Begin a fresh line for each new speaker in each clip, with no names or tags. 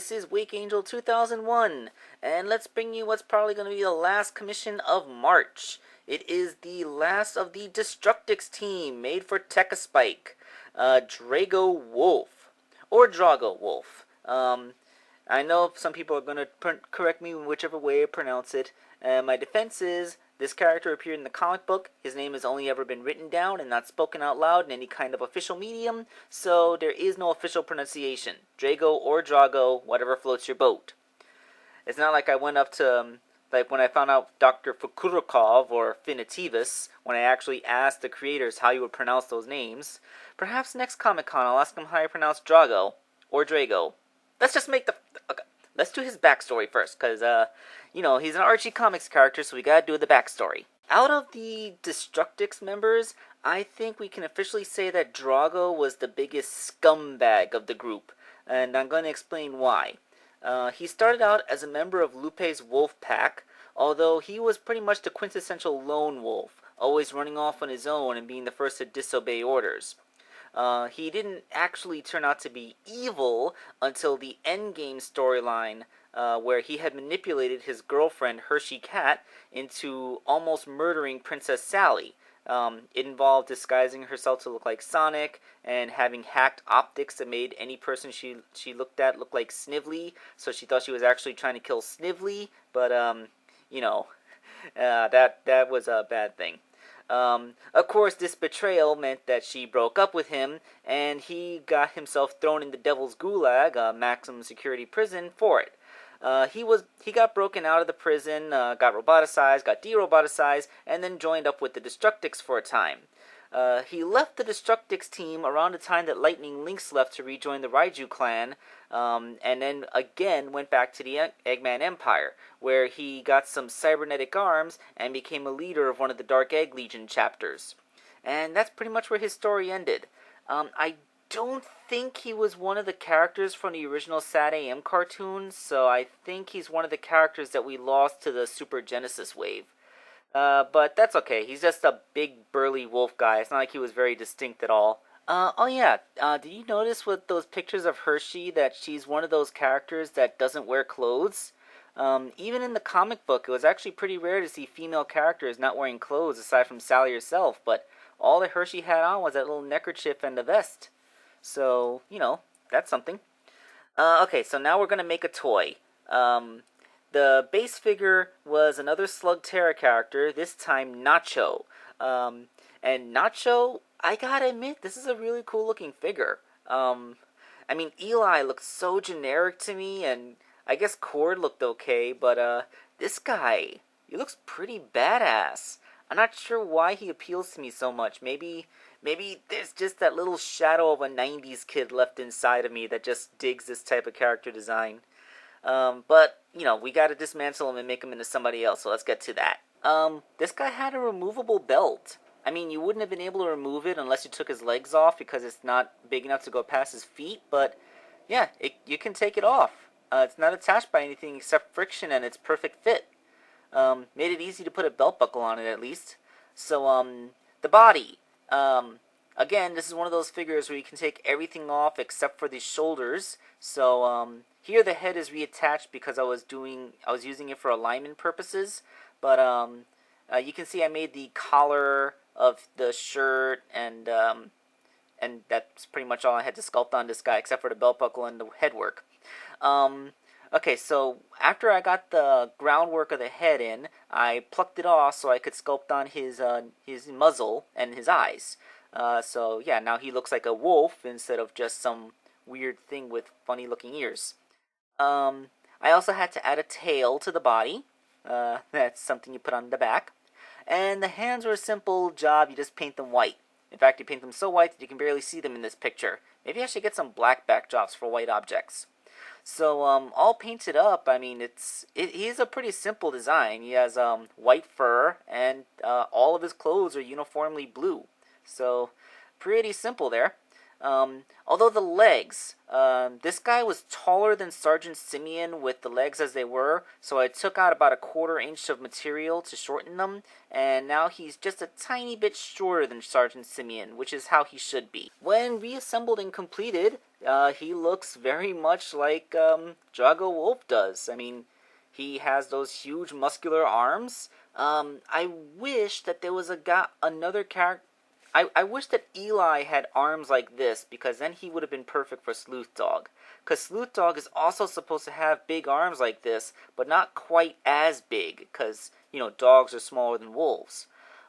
this is Wake Angel 2001, and let's bring you what's probably going to be the last commission of March. It is the last of the Destructix team, made for Techaspike, Drago Wolf, or Drago Wolf. I know some people are going to correct me whichever way I pronounce it. My defense is, this character appeared in the comic book. His name has only ever been written down and not spoken out loud in any kind of official medium, so there is no official pronunciation. Drago or Drago, whatever floats your boat. It's not like I went up to, like when I found out Dr. Fukurokov or Finitivus, when I actually asked the creators how you would pronounce those names. Perhaps next Comic-Con I'll ask him how I pronounce Drago or Drago. Let's just make the... Okay, let's do his backstory first, because, you know, he's an Archie Comics character, so we gotta do the backstory. Out of the Destructix members, I think we can officially say that Drago was the biggest scumbag of the group, and I'm going to explain why. He started out as a member of Lupe's wolf pack, although he was pretty much the quintessential lone wolf, always running off on his own and being the first to disobey orders. He didn't actually turn out to be evil until the Endgame storyline, where he had manipulated his girlfriend, Hershey Cat, into almost murdering Princess Sally. It involved disguising herself to look like Sonic, and having hacked optics that made any person she looked at look like Snively, so she thought she was actually trying to kill Snively, but, you know, that was a bad thing. Of course, this betrayal meant that she broke up with him, and he got himself thrown in the Devil's Gulag, a maximum security prison, for it. He got broken out of the prison, got roboticized, got de-roboticized, and then joined up with the Destructix for a time. He left the Destructix team around the time that Lightning Lynx left to rejoin the Raiju clan, and then again went back to the Eggman Empire, where he got some cybernetic arms and became a leader of one of the Dark Egg Legion chapters. And that's pretty much where his story ended. I don't think he was one of the characters from the original Sad AM cartoon, so I think he's one of the characters that we lost to the Super Genesis wave. But that's okay. He's just a big, burly wolf guy. It's not like he was very distinct at all. Oh yeah, did you notice with those pictures of Hershey that she's one of those characters that doesn't wear clothes? Even in the comic book, it was actually pretty rare to see female characters not wearing clothes aside from Sally herself, but all that Hershey had on was that little neckerchief and the vest. So, you know, that's something. Okay, so now we're going to make a toy. The base figure was another Slug Terra character, this time Nacho. And Nacho, I gotta admit, this is a really cool looking figure. I mean, Eli looked so generic to me, and I guess Cord looked okay, but this guy, he looks pretty badass. I'm not sure why he appeals to me so much. Maybe there's just that little shadow of a 90s kid left inside of me that just digs this type of character design. But, you know, we gotta dismantle him and make him into somebody else, so let's get to that. This guy had a removable belt. I mean, you wouldn't have been able to remove it unless you took his legs off because it's not big enough to go past his feet, but, yeah, you can take it off. It's not attached by anything except friction, and it's perfect fit. Made it easy to put a belt buckle on it, at least. So, the body. Again, this is one of those figures where you can take everything off except for the shoulders. So, here the head is reattached because I was using it for alignment purposes. But, you can see I made the collar of the shirt, and that's pretty much all I had to sculpt on this guy, except for the belt buckle and the headwork. Okay, so after I got the groundwork of the head in, I plucked it off so I could sculpt on his muzzle and his eyes. So yeah, now he looks like a wolf instead of just some weird thing with funny looking ears. I also had to add a tail to the body. That's something you put on the back. And the hands were a simple job, you just paint them white. In fact, you paint them so white that you can barely see them in this picture. Maybe I should get some black backdrops for white objects. So, all painted up, I mean, he's a pretty simple design. He has, white fur, and, all of his clothes are uniformly blue. So, pretty simple there. Although the legs, this guy was taller than Sergeant Simeon with the legs as they were, so I took out about a 1/4 inch of material to shorten them, and now he's just a tiny bit shorter than Sergeant Simeon, which is how he should be. When reassembled and completed, he looks very much like Drago Wolf does. I mean, he has those huge muscular arms. I wish that there was another character. I wish that Eli had arms like this, because then he would have been perfect for Sleuth Dog. Because Sleuth Dog is also supposed to have big arms like this, but not quite as big, because, dogs are smaller than wolves.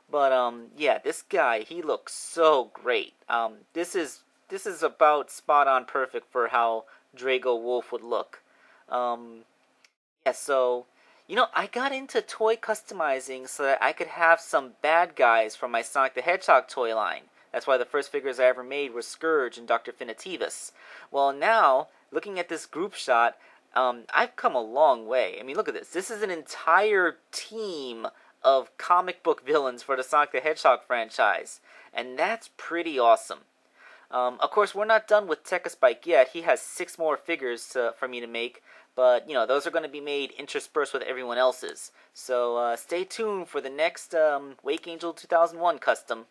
But, yeah, this guy, he looks so great. This is about spot on perfect for how Drago Wolf would look. Yeah, so, I got into toy customizing so that I could have some bad guys from my Sonic the Hedgehog toy line. That's why the first figures I ever made were Scourge and Dr. Finitivus. Well, now, looking at this group shot, I've come a long way. I mean, look at this. This is an entire team of comic book villains for the Sonic the Hedgehog franchise. And that's pretty awesome. Of course, we're not done with Techaspike yet. He has 6 more figures for me to make. But, those are going to be made interspersed with everyone else's. So, stay tuned for the next Wake Angel 2001 custom.